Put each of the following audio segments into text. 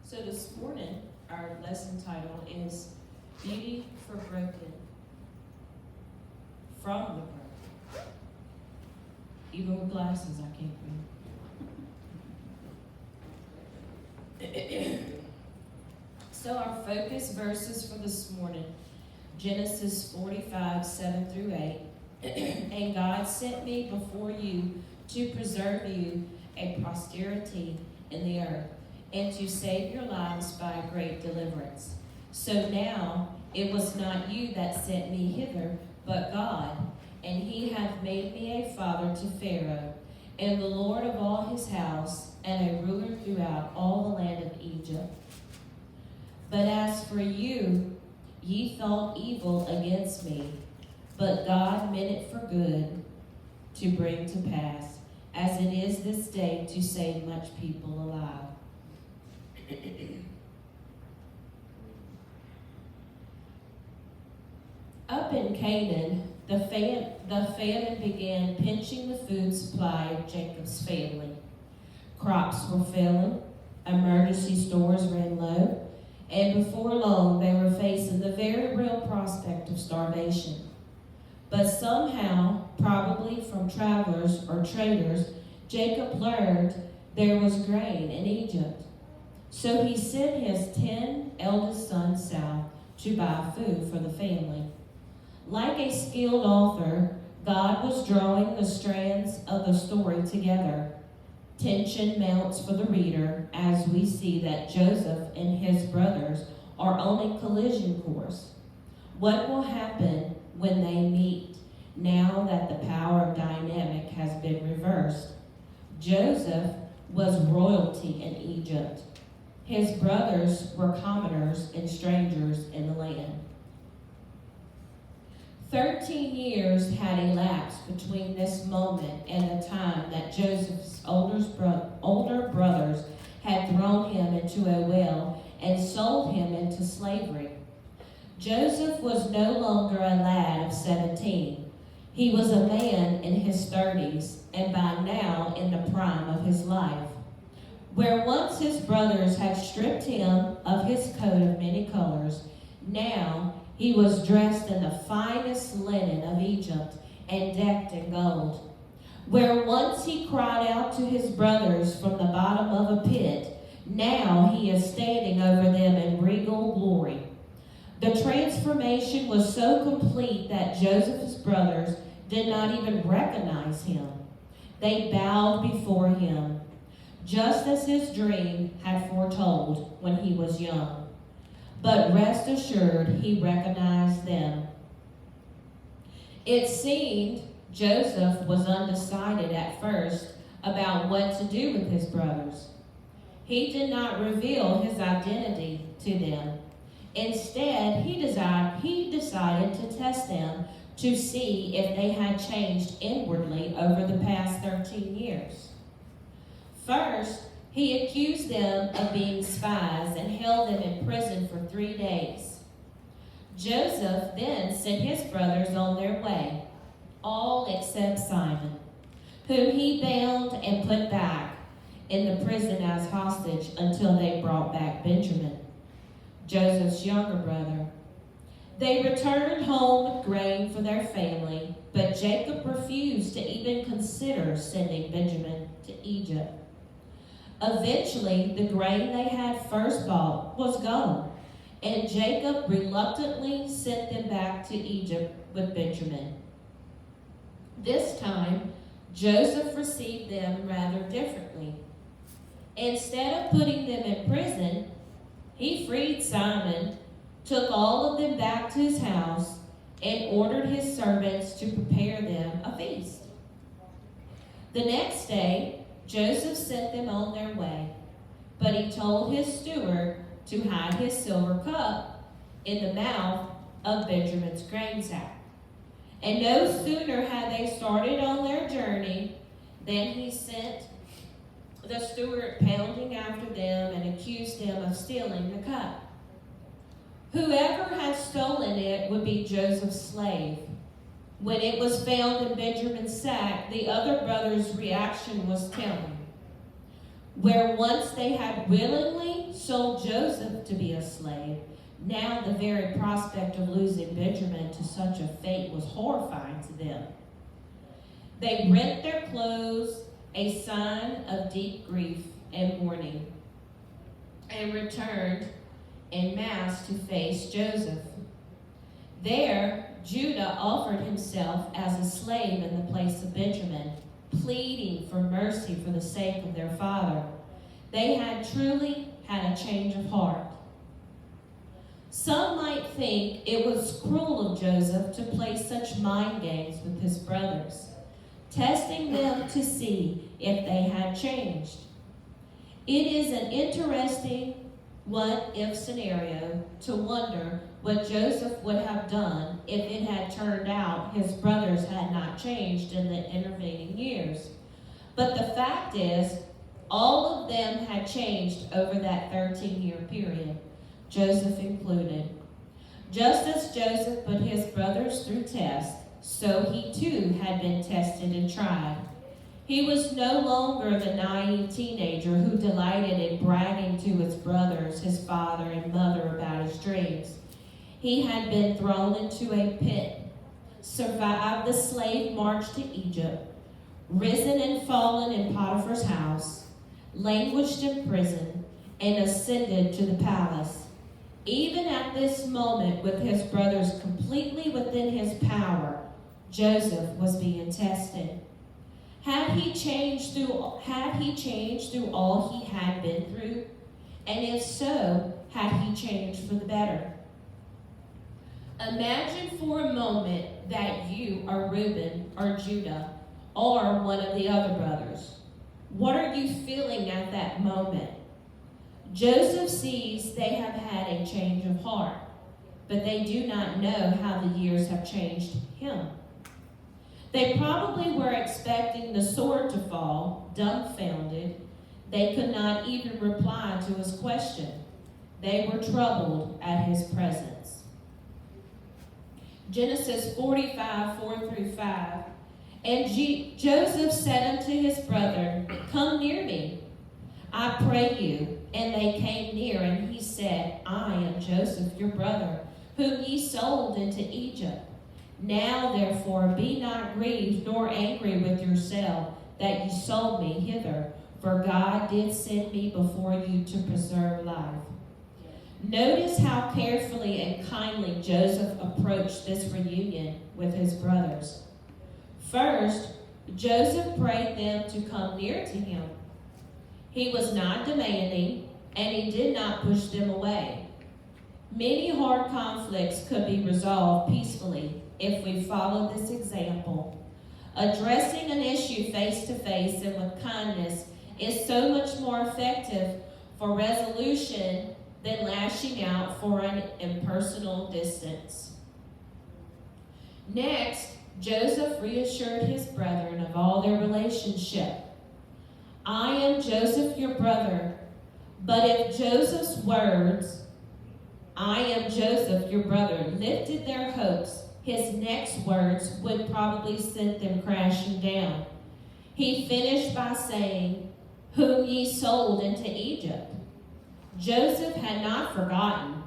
So this morning, our lesson title is Beauty for Broken, from the broken. Even with glasses, I can't read. So our focus verses for this morning, Genesis 45, 7 through 8. And God sent me before you to preserve you a posterity in the earth, and to save your lives by a great deliverance. So now it was not you that sent me hither, but God, and he hath made me a father to Pharaoh, and the Lord of all his house, and a ruler throughout all the land of Egypt. But as for you, ye thought evil against me, but God meant it for good, to bring to pass, as it is this day, to save much people alive. Up in Canaan, the famine began pinching the food supply of Jacob's family. Crops were failing, emergency stores ran low, and before long they were facing the very real prospect of starvation. But somehow, probably from travelers or traders, Jacob learned there was grain in Egypt. So he sent his 10 eldest sons south to buy food for the family. Like a skilled author, God was drawing the strands of the story together. Tension mounts for the reader as we see that Joseph and his brothers are on a collision course. What will happen when they meet now that the power of dynamic has been reversed? Joseph was royalty in Egypt. His brothers were commoners and strangers in the land. 13 years had elapsed between this moment and the time that Joseph's older brothers had thrown him into a well and sold him into slavery. Joseph was no longer a lad of 17. He was a man in his 30s, and by now in the prime of his life. Where once his brothers had stripped him of his coat of many colors, now he was dressed in the finest linen of Egypt and decked in gold. Where once he cried out to his brothers from the bottom of a pit, now he is standing over them in regal glory. The transformation was so complete that Joseph's brothers did not even recognize him. They bowed before him, just as his dream had foretold when he was young. But rest assured, he recognized them. It seemed Joseph was undecided at first about what to do with his brothers. He did not reveal his identity to them. Instead, he decided to test them to see if they had changed inwardly over the past 13 years. First, he accused them of being spies and held them in prison for 3 days. Joseph then sent his brothers on their way, all except Simon, whom he bound and put back in the prison as hostage until they brought back Benjamin, Joseph's younger brother. They returned home with grain for their family, but Jacob refused to even consider sending Benjamin to Egypt. Eventually, the grain they had first bought was gone, and Jacob reluctantly sent them back to Egypt with Benjamin. This time, Joseph received them rather differently. Instead of putting them in prison, he freed Simon, took all of them back to his house, and ordered his servants to prepare them a feast. The next day, Joseph sent them on their way, but he told his steward to hide his silver cup in the mouth of Benjamin's grain sack. And no sooner had they started on their journey than he sent the steward pounding after them and accused him of stealing the cup. Whoever had stolen it would be Joseph's slave. When it was found in Benjamin's sack, the other brothers' reaction was telling. Where once they had willingly sold Joseph to be a slave, now the very prospect of losing Benjamin to such a fate was horrifying to them. They rent their clothes, a sign of deep grief and mourning, and returned en masse to face Joseph. There, Judah offered himself as a slave in the place of Benjamin, pleading for mercy for the sake of their father. They had truly had a change of heart. Some might think it was cruel of Joseph to play such mind games with his brothers, testing them to see if they had changed. It is an interesting what-if scenario to wonder what Joseph would have done if it had turned out his brothers had not changed in the intervening years. But the fact is, all of them had changed over that 13-year period, Joseph included. Just as Joseph put his brothers through tests, so he too had been tested and tried. He was no longer the naive teenager who delighted in bragging to his brothers, his father, and mother about his dreams. He had been thrown into a pit, survived the slave march to Egypt, risen and fallen in Potiphar's house, languished in prison, and ascended to the palace. Even at this moment, with his brothers completely within his power, Joseph was being tested. Had he changed through all he had been through? And if so, had he changed for the better? Imagine for a moment that you are Reuben or Judah or one of the other brothers. What are you feeling at that moment? Joseph sees they have had a change of heart, but they do not know how the years have changed him. They probably were expecting the sword to fall, dumbfounded. They could not even reply to his question. They were troubled at his presence. Genesis 45, 4-5. And Joseph said unto his brother, Come near me, I pray you. And they came near, and he said, I am Joseph, your brother, whom ye sold into Egypt. Now therefore be not grieved nor angry with yourself that ye sold me hither, for God did send me before you to preserve life. Notice how carefully and kindly Joseph approached this reunion with his brothers. First, Joseph prayed them to come near to him. He was not demanding, and he did not push them away. Many hard conflicts could be resolved peacefully if we follow this example. Addressing an issue face to face and with kindness is so much more effective for resolution than lashing out for an impersonal distance. Next, Joseph reassured his brethren of all their relationship. I am Joseph your brother, but if Joseph's words, I am Joseph your brother, lifted their hopes, his next words would probably send them crashing down. He finished by saying, whom ye sold into Egypt. Joseph had not forgotten,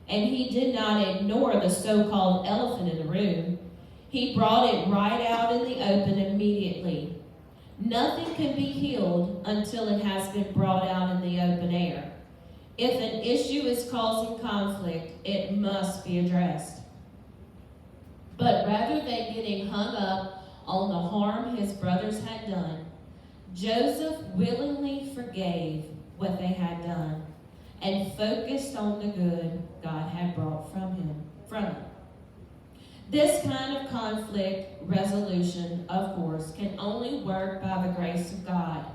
and he did not ignore the so-called elephant in the room. He brought it right out in the open immediately. Nothing can be healed until it has been brought out in the open air. If an issue is causing conflict, it must be addressed. But rather than getting hung up on the harm his brothers had done, Joseph willingly forgave what they had done and focused on the good God had brought from it. This kind of conflict resolution, of course, can only work by the grace of God.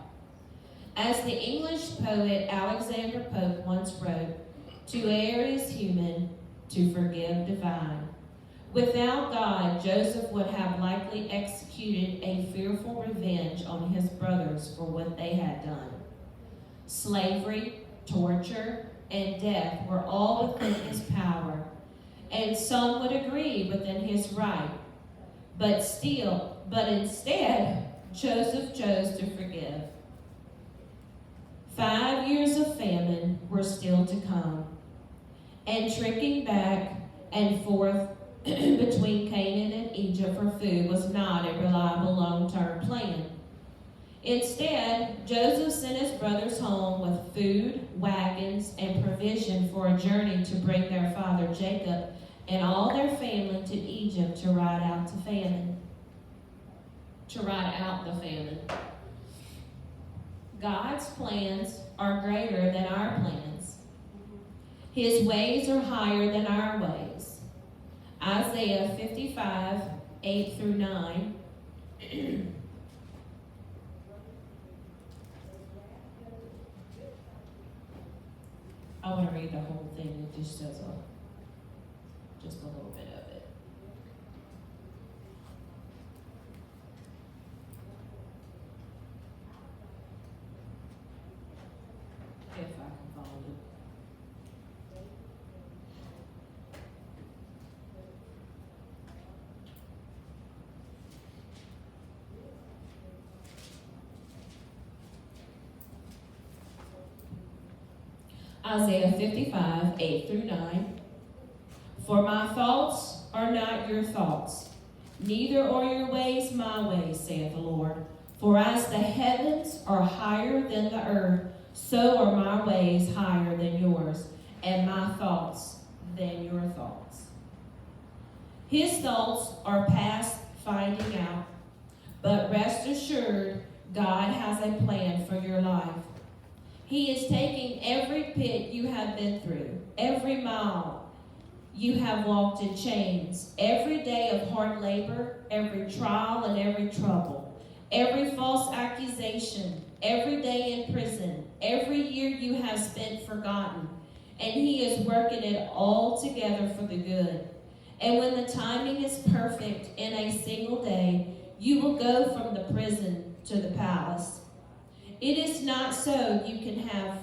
As the English poet Alexander Pope once wrote, to err is human, to forgive divine. Without God, Joseph would have likely executed a fearful revenge on his brothers for what they had done. Slavery, torture, and death were all within his power, and some would agree within his right. But instead, Joseph chose to forgive. 5 years of famine were still to come, and trekking back and forth between Canaan and Egypt for food was not a reliable long-term plan. Instead, Joseph sent his brothers home with food, wagons, and provision for a journey to bring their father Jacob and all their family to Egypt to ride out the famine. God's plans are greater than our plans. His ways are higher than our ways. Isaiah 55, 8 through 9. I want to read the whole thing. It just says just a little bit of it. If I can find it. Isaiah 55, 8 through 9. For my thoughts are not your thoughts, neither are your ways my ways, saith the Lord. For as the heavens are higher than the earth, so are my ways higher than yours, and my thoughts than your thoughts. His thoughts are past finding out, but rest assured, God has a plan for your life. He is taking every pit you have been through, every mile you have walked in chains, every day of hard labor, every trial and every trouble, every false accusation, every day in prison, every year you have spent forgotten, and He is working it all together for the good. And when the timing is perfect in a single day, you will go from the prison to the palace. It is not so you can have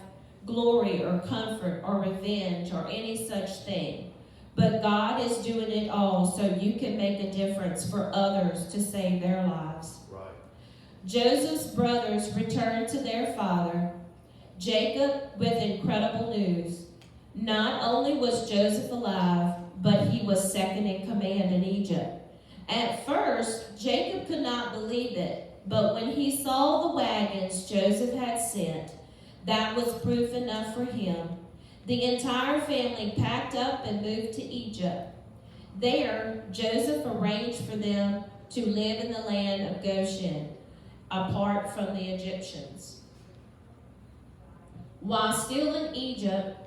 glory or comfort or revenge or any such thing. But God is doing it all so you can make a difference for others to save their lives. Right. Joseph's brothers returned to their father, Jacob, with incredible news. Not only was Joseph alive, but he was second in command in Egypt. At first, Jacob could not believe it. But when he saw the wagons Joseph had sent, that was proof enough for him. The entire family packed up and moved to Egypt. There, Joseph arranged for them to live in the land of Goshen, apart from the Egyptians. While still in Egypt,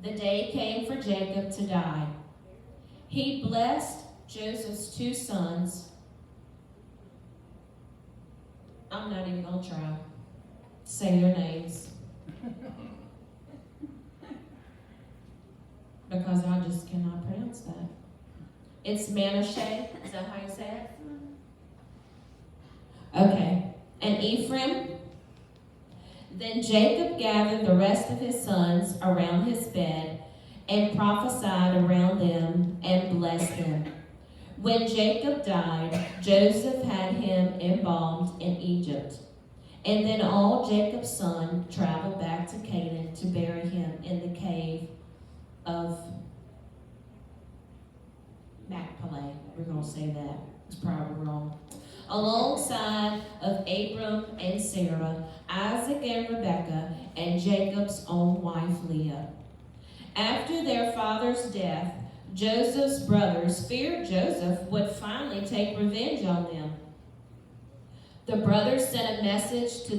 the day came for Jacob to die. He blessed Joseph's two sons. I'm not even going to try to say their names. Because I just cannot pronounce that. It's Manasseh. Is that how you say it? Okay. And Ephraim. Then Jacob gathered the rest of his sons around his bed and prophesied around them and blessed them. When Jacob died, Joseph had him embalmed in Egypt. And then all Jacob's sons traveled back to Canaan to bury him in the cave of Machpelah. We're going to say that. It's probably wrong. Alongside of Abram and Sarah, Isaac and Rebekah, and Jacob's own wife Leah. After their father's death, Joseph's brothers feared Joseph would finally take revenge on them. The brothers sent a message to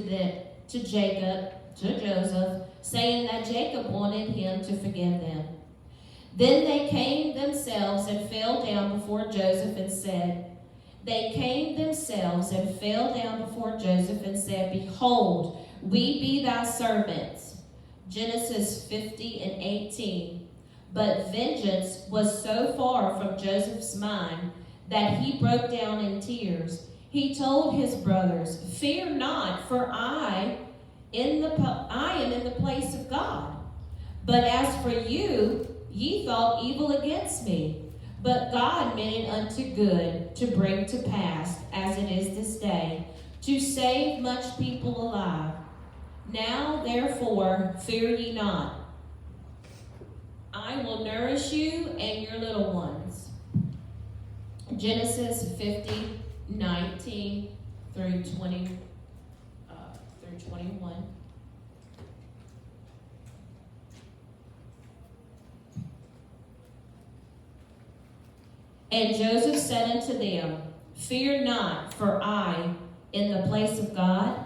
Joseph, saying that Jacob wanted him to forgive them. Then they came themselves and fell down before Joseph and said, Behold, we be thy servants. Genesis 50 and 18. But vengeance was so far from Joseph's mind that he broke down in tears. He told his brothers, Fear not, for I am in the place of God. But as for you, ye thought evil against me. But God meant it unto good to bring to pass, as it is this day, to save much people alive. Now therefore fear ye not. I will nourish you and your little ones. Genesis 50:19 through 20 through 21. And Joseph said unto them, Fear not, for I in the place of God,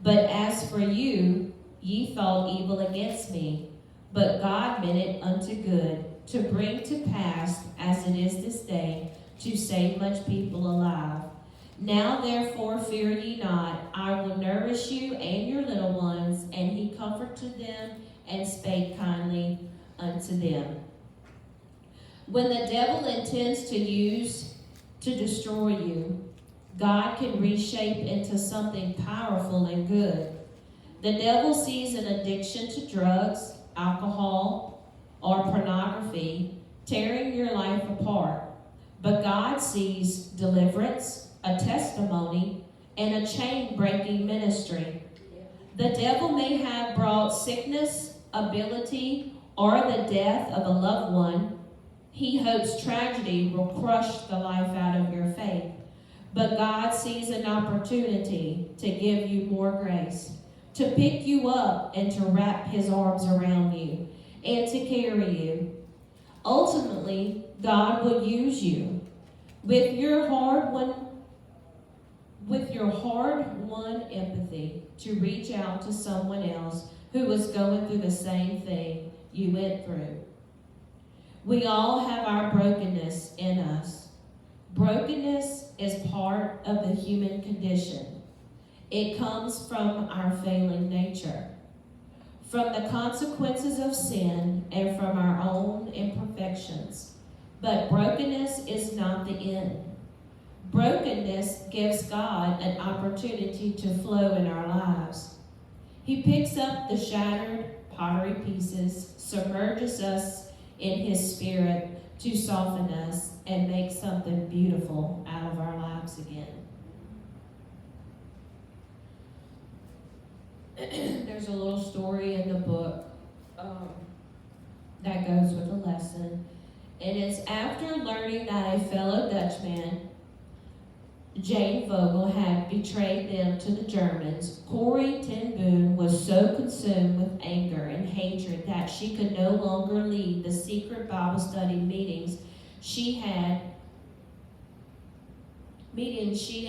but as for you, ye thought evil against me, but God meant it unto good, to bring to pass, as it is this day, to save much people alive. Now therefore fear ye not, I will nourish you and your little ones. And he comforted them and spake kindly unto them. When the devil intends to use to destroy you, God can reshape into something powerful and good. The devil sees an addiction to drugs, alcohol, or pornography tearing your life apart. But God sees deliverance, a testimony, and a chain-breaking ministry. The devil may have brought sickness, ability, or the death of a loved one. He hopes tragedy will crush the life out of your faith. But God sees an opportunity to give you more grace, to pick you up and to wrap his arms around you and to carry you. Ultimately, God will use you with your hard-won empathy to reach out to someone else who was going through the same thing you went through. We all have our brokenness in us. Brokenness is part of the human condition. It comes from our failing nature, from the consequences of sin, and from our own imperfections. But brokenness is not the end. Brokenness gives God an opportunity to flow in our lives. He picks up the shattered pottery pieces, submerges us in his spirit to soften us and make something beautiful out of our lives again. There's a little story in the book that goes with the lesson. And it's after learning that a fellow Dutchman, Jane Vogel, had betrayed them to the Germans, Corrie ten Boom was so consumed with anger and hatred that she could no longer lead the secret Bible study meetings she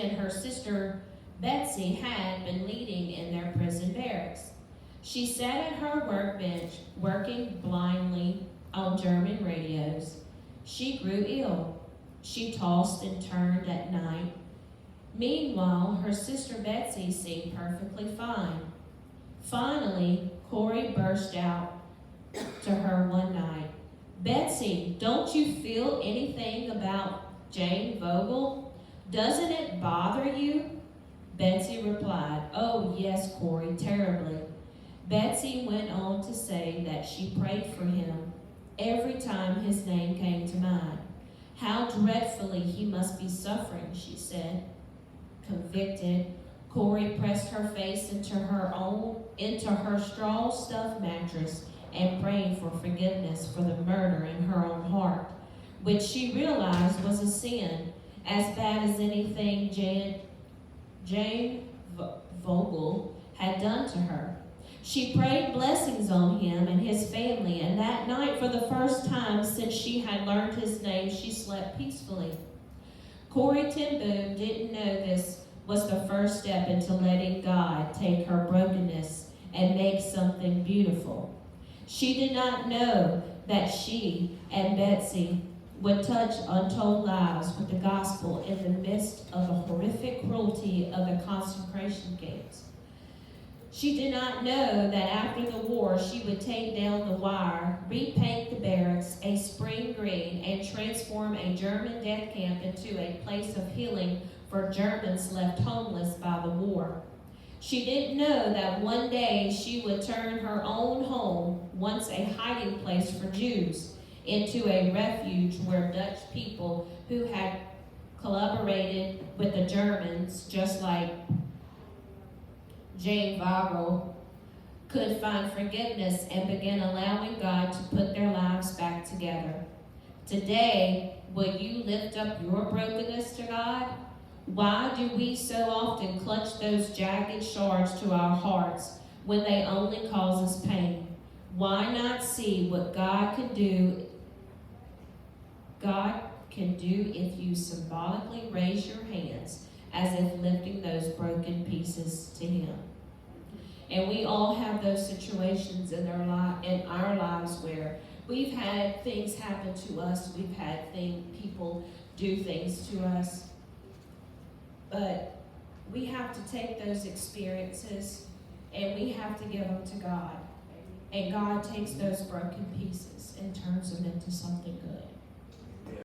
and her sister Betsy had been leading in their prison barracks. She sat at her workbench, working blindly on German radios. She grew ill. She tossed and turned at night. Meanwhile, her sister Betsy seemed perfectly fine. Finally, Corrie burst out to her one night. Betsy, don't you feel anything about Jane Vogel? Doesn't it bother you? Betsy replied, Oh, yes, Corrie, terribly. Betsy went on to say that she prayed for him every time his name came to mind. How dreadfully he must be suffering, she said. Convicted, Corrie pressed her face into her straw-stuffed mattress and prayed for forgiveness for the murder in her own heart, which she realized was a sin as bad as anything Jane Vogel had done to her. She prayed blessings on him and his family, and that night, for the first time since she had learned his name, she slept peacefully. Corrie ten Boom didn't know this was the first step into letting God take her brokenness and make something beautiful. She did not know that she and Betsy would touch untold lives with the gospel in the midst of the horrific cruelty of the concentration camps. She did not know that after the war, she would take down the wire, repaint the barracks a spring green, and transform a German death camp into a place of healing for Germans left homeless by the war. She didn't know that one day she would turn her own home, once a hiding place for Jews, into a refuge where Dutch people who had collaborated with the Germans, just like Jane Vogel, could find forgiveness and begin allowing God to put their lives back together. Today, will you lift up your brokenness to God? Why do we so often clutch those jagged shards to our hearts when they only cause us pain? Why not see what God can do? God can do if you symbolically raise your hands as if lifting those broken pieces to Him. And we all have those situations in our lives where we've had things happen to us, we've had people do things to us, but we have to take those experiences and we have to give them to God. And God takes those broken pieces and turns them into something good.